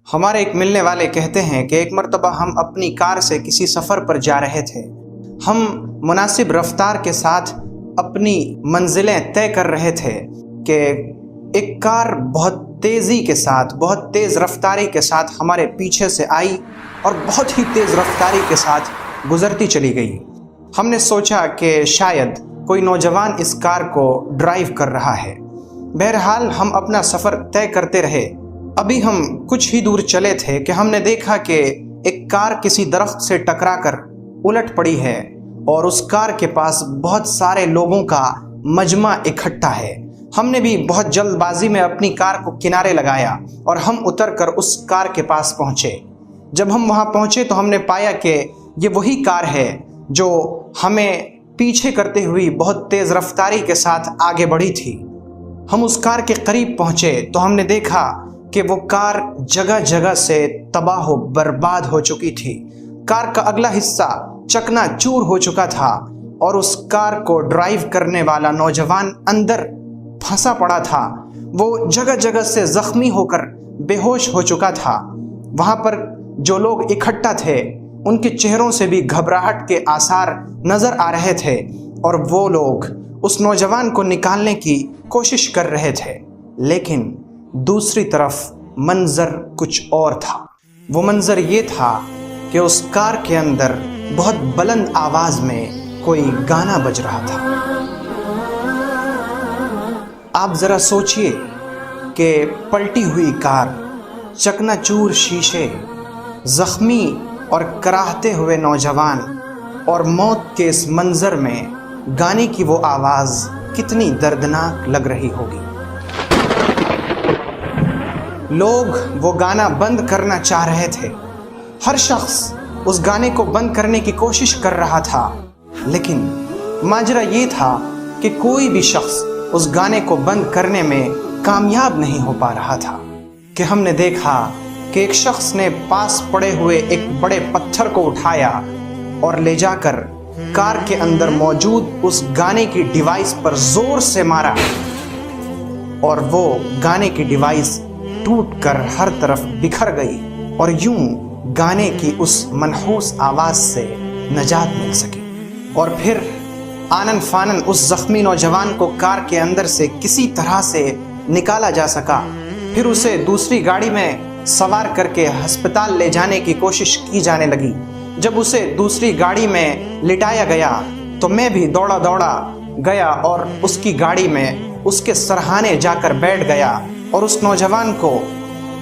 ہمارے ایک ملنے والے کہتے ہیں کہ ایک مرتبہ ہم اپنی کار سے کسی سفر پر جا رہے تھے۔ ہم مناسب رفتار کے ساتھ اپنی منزلیں طے کر رہے تھے کہ ایک کار بہت تیزی کے ساتھ، بہت تیز رفتاری کے ساتھ ہمارے پیچھے سے آئی اور بہت ہی تیز رفتاری کے ساتھ گزرتی چلی گئی۔ ہم نے سوچا کہ شاید کوئی نوجوان اس کار کو ڈرائیو کر رہا ہے۔ بہرحال ہم اپنا سفر طے کرتے رہے۔ ابھی ہم کچھ ہی دور چلے تھے کہ ہم نے دیکھا کہ ایک کار کسی درخت سے ٹکرا کر الٹ پڑی ہے اور اس کار کے پاس بہت سارے لوگوں کا مجمع اکٹھا ہے۔ ہم نے بھی بہت جلد بازی میں اپنی کار کو کنارے لگایا اور ہم اتر کر اس کار کے پاس پہنچے۔ جب ہم وہاں پہنچے تو ہم نے پایا کہ یہ وہی کار ہے جو ہمیں پیچھے کرتے ہوئی بہت تیز رفتاری کے ساتھ آگے بڑھی تھی۔ ہم اس کار کے قریب پہنچے تو ہم نے دیکھا کہ وہ کار جگہ جگہ سے تباہ و برباد ہو چکی تھی۔ کار کا اگلا حصہ چکنا چور ہو چکا تھا اور اس کار کو ڈرائیو کرنے والا نوجوان اندر پھنسا پڑا تھا۔ وہ جگہ جگہ سے زخمی ہو کر بے ہوش ہو چکا تھا۔ وہاں پر جو لوگ اکٹھا تھے ان کے چہروں سے بھی گھبراہٹ کے آثار نظر آ رہے تھے اور وہ لوگ اس نوجوان کو نکالنے کی کوشش کر رہے تھے، لیکن دوسری طرف منظر کچھ اور تھا۔ وہ منظر یہ تھا کہ اس کار کے اندر بہت بلند آواز میں کوئی گانا بج رہا تھا۔ آپ ذرا سوچئے کہ پلٹی ہوئی کار، چکنا چور شیشے، زخمی اور کراہتے ہوئے نوجوان اور موت کے اس منظر میں گانے کی وہ آواز کتنی دردناک لگ رہی ہوگی۔ لوگ وہ گانا بند کرنا چاہ رہے تھے۔ ہر شخص اس گانے کو بند کرنے کی کوشش کر رہا تھا، لیکن ماجرا یہ تھا کہ کوئی بھی شخص اس گانے کو بند کرنے میں کامیاب نہیں ہو پا رہا تھا کہ ہم نے دیکھا کہ ایک شخص نے پاس پڑے ہوئے ایک بڑے پتھر کو اٹھایا اور لے جا کر کار کے اندر موجود اس گانے کی ڈیوائس پر زور سے مارا اور وہ گانے کی ڈیوائس ٹوٹ کر ہر طرف بکھر گئی اور یوں گانے کی اس منحوس آواز سے نجات مل سکی۔ اور پھر آنن فانن اس زخمی نوجوان کو کار کے اندر سے کسی طرح سے نکالا جا سکا۔ پھر اسے دوسری گاڑی میں سوار کر کے ہسپتال لے جانے کی کوشش کی جانے لگی۔ جب اسے دوسری گاڑی میں لٹایا گیا تو میں بھی دوڑا گیا اور اس کی گاڑی میں اس کے سرہانے جا کر بیٹھ گیا اور اس نوجوان کو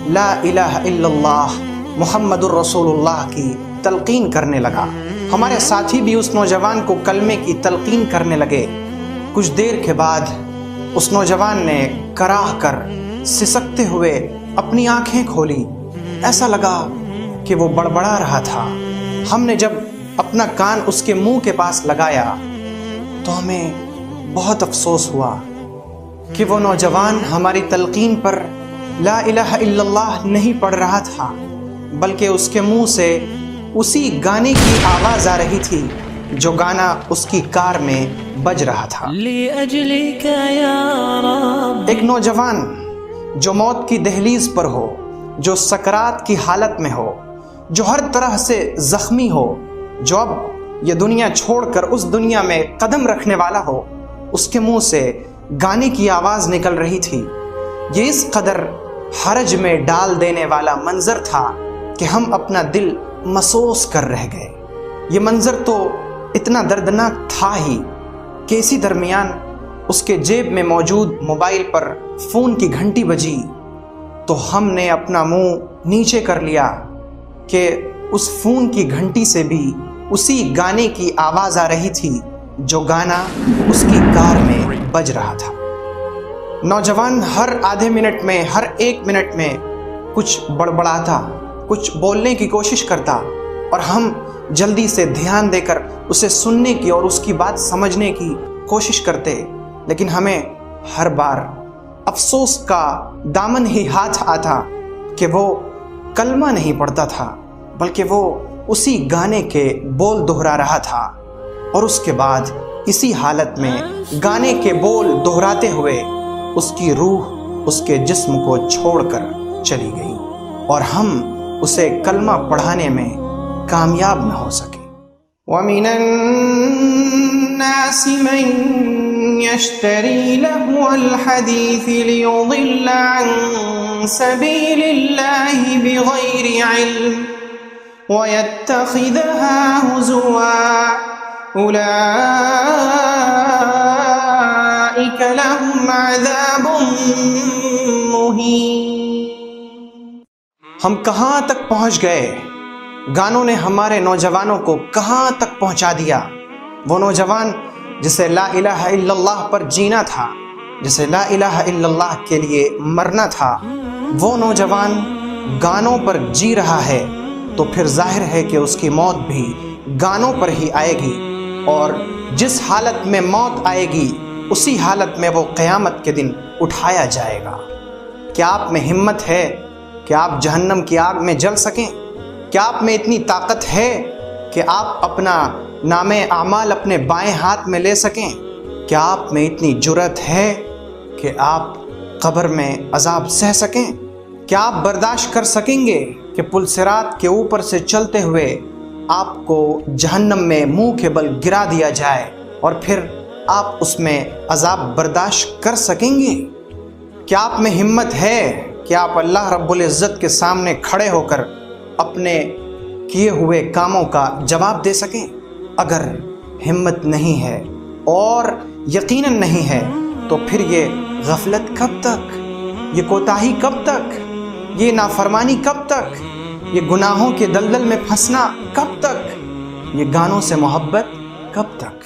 لا الہ الا اللہ محمد الرسول اللہ کی تلقین کرنے لگا۔ ہمارے ساتھی بھی اس نوجوان کو کلمے کی تلقین کرنے لگے۔ کچھ دیر کے بعد اس نوجوان نے کراہ کر سسکتے ہوئے اپنی آنکھیں کھولی۔ ایسا لگا کہ وہ بڑبڑا رہا تھا۔ ہم نے جب اپنا کان اس کے منہ کے پاس لگایا تو ہمیں بہت افسوس ہوا کہ وہ نوجوان ہماری تلقین پر لا الہ الا اللہ نہیں پڑھ رہا تھا، بلکہ اس کے منہ سے اسی گانے کی آواز آ رہی تھی جو گانا اس کی کار میں بج رہا تھا۔ ایک نوجوان جو موت کی دہلیز پر ہو، جو سکرات کی حالت میں ہو، جو ہر طرح سے زخمی ہو، جو اب یہ دنیا چھوڑ کر اس دنیا میں قدم رکھنے والا ہو، اس کے منہ سے گانے کی آواز نکل رہی تھی۔ یہ اس قدر حرج میں ڈال دینے والا منظر تھا کہ ہم اپنا دل محسوس کر رہ گئے۔ یہ منظر تو اتنا دردناک تھا ہی کہ اسی درمیان اس کے جیب میں موجود موبائل پر فون کی گھنٹی بجی تو ہم نے اپنا منہ نیچے کر لیا کہ اس فون کی گھنٹی سے بھی اسی گانے کی آواز آ رہی تھی جو گانا اس کی کار میں بج رہا تھا۔ نوجوان ہر آدھے منٹ میں، ہر ایک منٹ میں کچھ بڑبڑاتا، کچھ بولنے کی کوشش کرتا اور ہم جلدی سے دھیان دے کر اسے سننے کی اور اس کی بات سمجھنے کی کوشش کرتے، لیکن ہمیں ہر بار افسوس کا دامن ہی ہاتھ آتا کہ وہ کلمہ نہیں پڑھتا تھا، بلکہ وہ اسی گانے کے بول دہرا رہا تھا اور اس کے بعد اسی حالت میں گانے کے بول دہراتے ہوئے اس کی روح اس کے جسم کو چھوڑ کر چلی گئی۔ اور ہم اسے کلمہ پڑھانے میں کامیاب نہ ہو سکے۔ وَمِنَ النَّاسِ مَن يَشْتَرِي لَهْوَ الْحَدِيثِ لِيُضِلَّ عَن سَبِيلِ اللَّهِ بِغَيْرِ عِلْمٍ وَيَتَّخِذَهَا هُزُوًا أُولَئِكَ لَهُمْ عَذَابٌ مُّهِينٌ۔ ہم کہاں تک پہنچ گئے؟ گانوں نے ہمارے نوجوانوں کو کہاں تک پہنچا دیا؟ وہ نوجوان جسے لا الہ الا اللہ پر جینا تھا، جسے لا الہ الا اللہ کے لیے مرنا تھا، وہ نوجوان گانوں پر جی رہا ہے، تو پھر ظاہر ہے کہ اس کی موت بھی گانوں پر ہی آئے گی، اور جس حالت میں موت آئے گی اسی حالت میں وہ قیامت کے دن اٹھایا جائے گا۔ کیا آپ میں ہمت ہے کہ آپ جہنم کی آگ میں جل سکیں؟ کیا آپ میں اتنی طاقت ہے کہ آپ اپنا نام اعمال اپنے بائیں ہاتھ میں لے سکیں؟ کیا آپ میں اتنی جرأت ہے کہ آپ قبر میں عذاب سہ سکیں؟ کیا آپ برداشت کر سکیں گے کہ پل صراط کے اوپر سے چلتے ہوئے آپ کو جہنم میں منہ کے بل گرا دیا جائے اور پھر آپ اس میں عذاب برداشت کر سکیں گے؟ کیا آپ میں ہمت ہے کہ آپ اللہ رب العزت کے سامنے کھڑے ہو کر اپنے کیے ہوئے کاموں کا جواب دے سکیں؟ اگر ہمت نہیں ہے اور یقیناً نہیں ہے تو پھر یہ غفلت کب تک، یہ کوتاہی کب تک، یہ نافرمانی کب تک، یہ گناہوں کے دلدل میں پھنسنا کب تک، یہ گانوں سے محبت کب تک؟